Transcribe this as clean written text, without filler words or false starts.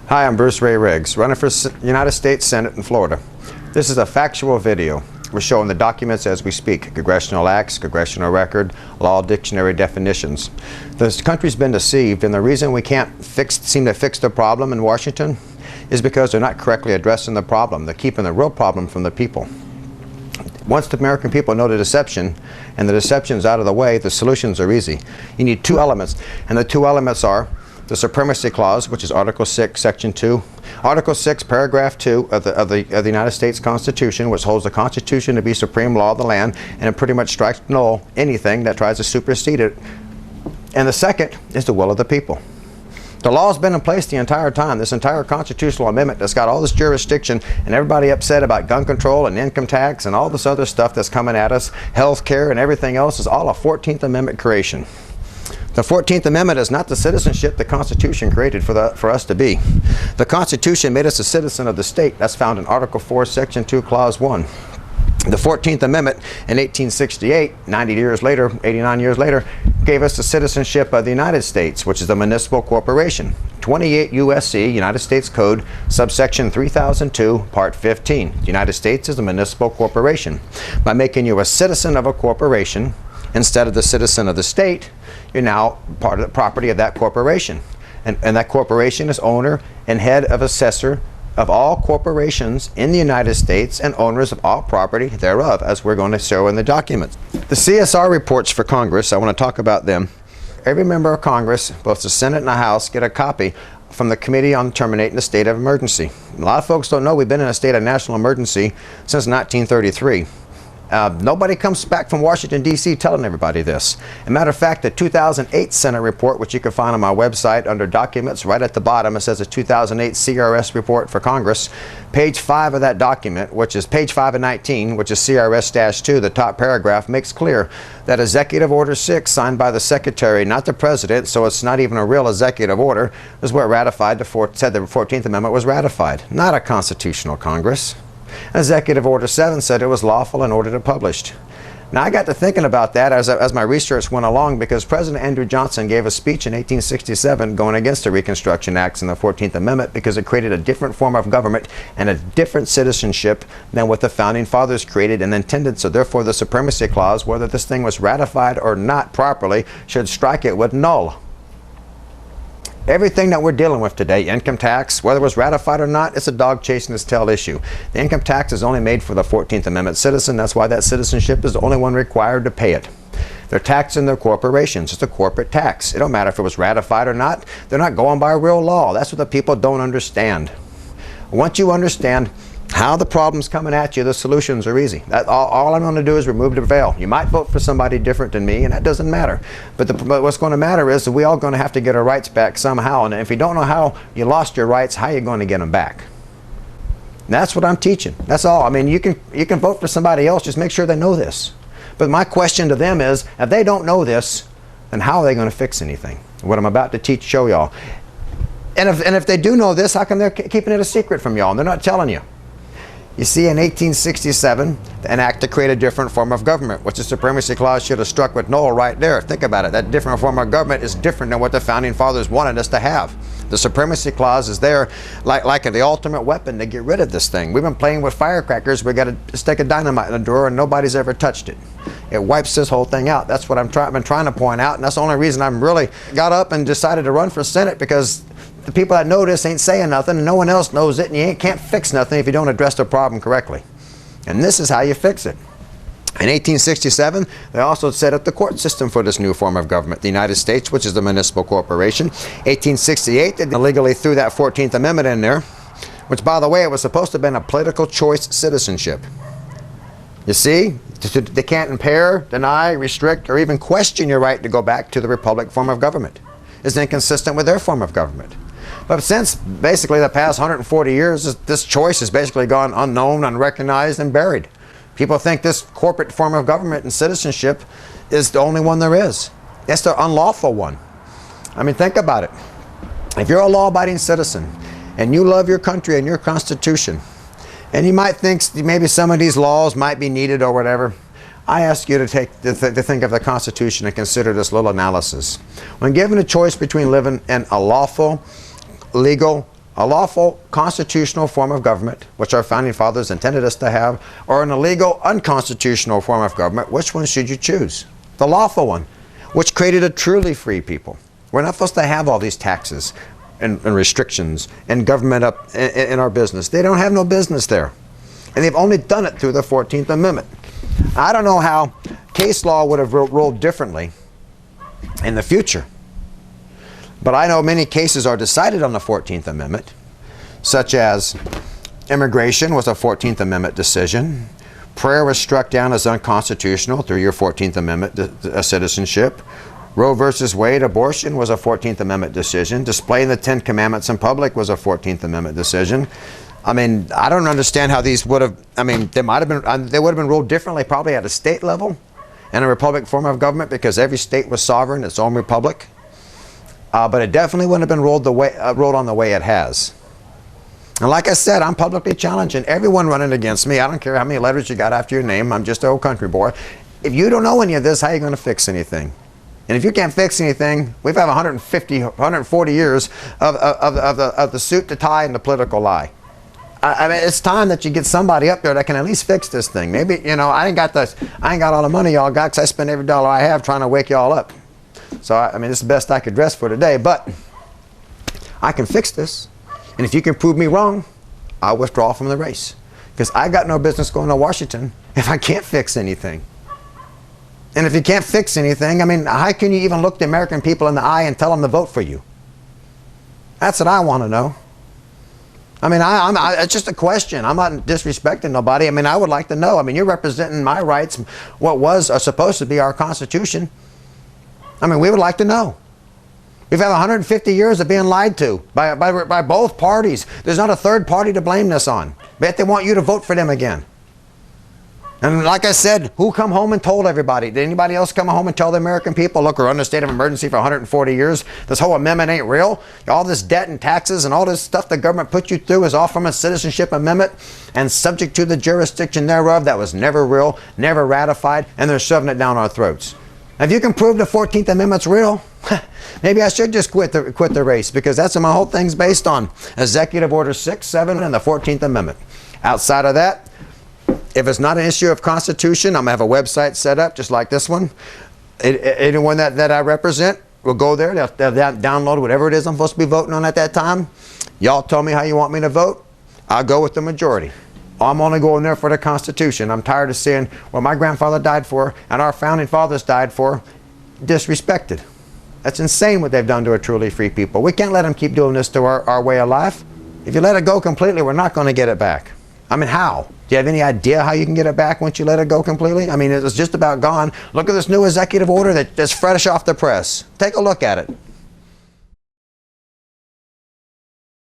Hi, I'm Bruce Ray Riggs, running for United States Senate in Florida. This is a factual video. We're showing the documents as we speak: congressional acts, congressional record, law dictionary definitions. This country's been deceived, and the reason we can't seem to fix the problem in Washington is because they're not correctly addressing the problem. They're keeping the real problem from the people. Once the American people know the deception, and the deception's out of the way, the solutions are easy. You need two elements, and the two elements are the Supremacy Clause, which is Article 6, Section 2. Article 6, Paragraph 2 of the United States Constitution, which holds the Constitution to be supreme law of the land, and it pretty much strikes null anything that tries to supersede it. And the second is the will of the people. The law's been in place the entire time. This entire constitutional amendment that's got all this jurisdiction, and everybody upset about gun control and income tax and all this other stuff that's coming at us, health care and everything else, is all a 14th Amendment creation. The 14th Amendment is not the citizenship the Constitution created for us to be. The Constitution made us a citizen of the state. That's found in Article 4, Section 2, Clause 1. The 14th Amendment in 1868, 90 years later, 89 years later, gave us the citizenship of the United States, which is a municipal corporation. 28 U.S.C., United States Code, subsection 3002, Part 15. The United States is a municipal corporation. By making you a citizen of a corporation instead of the citizen of the state, you're now part of the property of that corporation. And that corporation is owner and head of assessor of all corporations in the United States and owners of all property thereof, as we're going to show in the documents. The CSR reports for Congress, I want to talk about them. Every member of Congress, both the Senate and the House, get a copy from the Committee on Terminating the State of Emergency. A lot of folks don't know we've been in a state of national emergency since 1933. Nobody comes back from Washington, D.C. telling everybody this. As a matter of fact, the 2008 Senate report, which you can find on my website under documents, right at the bottom, it says a 2008 CRS report for Congress. Page 5 of that document, which is page 5 of 19, which is CRS-2, the top paragraph, makes clear that Executive Order 6, signed by the Secretary, not the President, so it's not even a real executive order, is what ratified said the 14th Amendment was ratified, not a constitutional Congress. Executive Order 7 said it was lawful and ordered it published. Now, I got to thinking about that as my research went along, because President Andrew Johnson gave a speech in 1867 going against the Reconstruction Acts and the 14th Amendment because it created a different form of government and a different citizenship than what the Founding Fathers created and intended. So therefore, the Supremacy Clause, whether this thing was ratified or not properly, should strike it with null. Everything that we're dealing with today, income tax, whether it was ratified or not, it's a dog chasing its tail issue. The income tax is only made for the 14th Amendment citizen. That's why that citizenship is the only one required to pay it. They're taxing their corporations. It's a corporate tax. It don't matter if it was ratified or not. They're not going by real law. That's what the people don't understand. Once you understand how the problem's coming at you, the solutions are easy. All I'm going to do is remove the veil. You might vote for somebody different than me, and that doesn't matter. But what's going to matter is that we all going to have to get our rights back somehow. And if you don't know how you lost your rights, how are you going to get them back? And that's what I'm teaching. That's all. I mean, you can vote for somebody else. Just make sure they know this. But my question to them is, if they don't know this, then how are they going to fix anything? What I'm about to show y'all. And if they do know this, how come they're keeping it a secret from y'all and they're not telling you? You see, in 1867, an act to create a different form of government, which the Supremacy Clause should have struck with null right there. Think about it. That different form of government is different than what the Founding Fathers wanted us to have. The Supremacy Clause is there like the ultimate weapon to get rid of this thing. We've been playing with firecrackers. We got a stick of dynamite in the drawer, and nobody's ever touched it. It wipes this whole thing out. That's what I've been trying to point out, and that's the only reason I'm really got up and decided to run for Senate, because the people that know this ain't saying nothing, and no one else knows it, and you can't fix nothing if you don't address the problem correctly. And this is how you fix it. In 1867, they also set up the court system for this new form of government, the United States, which is the municipal corporation. 1868, they illegally threw that 14th Amendment in there, which, by the way, it was supposed to have been a political choice citizenship. You see, they can't impair, deny, restrict, or even question your right to go back to the republic form of government. It's inconsistent with their form of government. But since basically the past 140 years, this choice has basically gone unknown, unrecognized, and buried. People think this corporate form of government and citizenship is the only one there is. It's the unlawful one. I mean, think about it. If you're a law-abiding citizen and you love your country and your Constitution, and you might think maybe some of these laws might be needed or whatever, I ask you to think of the Constitution and consider this little analysis. When given a choice between living in a lawful, legal, a lawful constitutional form of government, which our founding fathers intended us to have, or an illegal unconstitutional form of government, which one should you choose? The lawful one, which created a truly free people. We're not supposed to have all these taxes and restrictions and government up in our business. They don't have no business there. And they've only done it through the 14th Amendment. I don't know how case law would have ruled differently in the future. But I know many cases are decided on the 14th Amendment, such as immigration was a 14th Amendment decision. Prayer was struck down as unconstitutional through your 14th Amendment citizenship. Roe versus Wade, abortion was a 14th Amendment decision. Displaying the 10 Commandments in public was a 14th Amendment decision. I mean, I don't understand how these would have, I mean, they would have been ruled differently probably at a state level and a republic form of government because every state was sovereign, its own republic. But it definitely wouldn't have been ruled on the way it has. And like I said, I'm publicly challenging everyone running against me. I don't care how many letters you got after your name. I'm just an old country boy. If you don't know any of this, how are you going to fix anything? And if you can't fix anything, we've had 140 years of the suit to tie and the political lie. I mean, it's time that you get somebody up there that can at least fix this thing. Maybe, you know, I ain't got all the money y'all got because I spend every dollar I have trying to wake y'all up. So, I mean, this is the best I could dress for today, but I can fix this. And if you can prove me wrong, I'll withdraw from the race. Because I got no business going to Washington if I can't fix anything. And if you can't fix anything, I mean, how can you even look the American people in the eye and tell them to vote for you? That's what I want to know. I mean, it's just a question. I'm not disrespecting nobody. I mean, I would like to know. I mean, you're representing my rights, what was supposed to be our Constitution. I mean, we would like to know. We've had 150 years of being lied to by both parties. There's not a third party to blame this on. Bet they want you to vote for them again. And like I said, who come home and told everybody? Did anybody else come home and tell the American people, look, we're under a state of emergency for 140 years. This whole amendment ain't real. All this debt and taxes and all this stuff the government put you through is all from a citizenship amendment and subject to the jurisdiction thereof that was never real, never ratified, and they're shoving it down our throats. If you can prove the 14th Amendment's real, maybe I should just quit the race, because that's what my whole thing's based on. Executive Order 6, 7, and the 14th Amendment. Outside of that, if it's not an issue of Constitution, I'm going to have a website set up just like this one. Anyone that I represent will go there. They'll download whatever it is I'm supposed to be voting on at that time. Y'all tell me how you want me to vote. I'll go with the majority. I'm only going there for the Constitution. I'm tired of seeing what my grandfather died for and our founding fathers died for disrespected. That's insane what they've done to a truly free people. We can't let them keep doing this to our way of life. If you let it go completely, we're not going to get it back. I mean, how? Do you have any idea how you can get it back once you let it go completely? I mean, it's just about gone. Look at this new executive order that's fresh off the press. Take a look at it.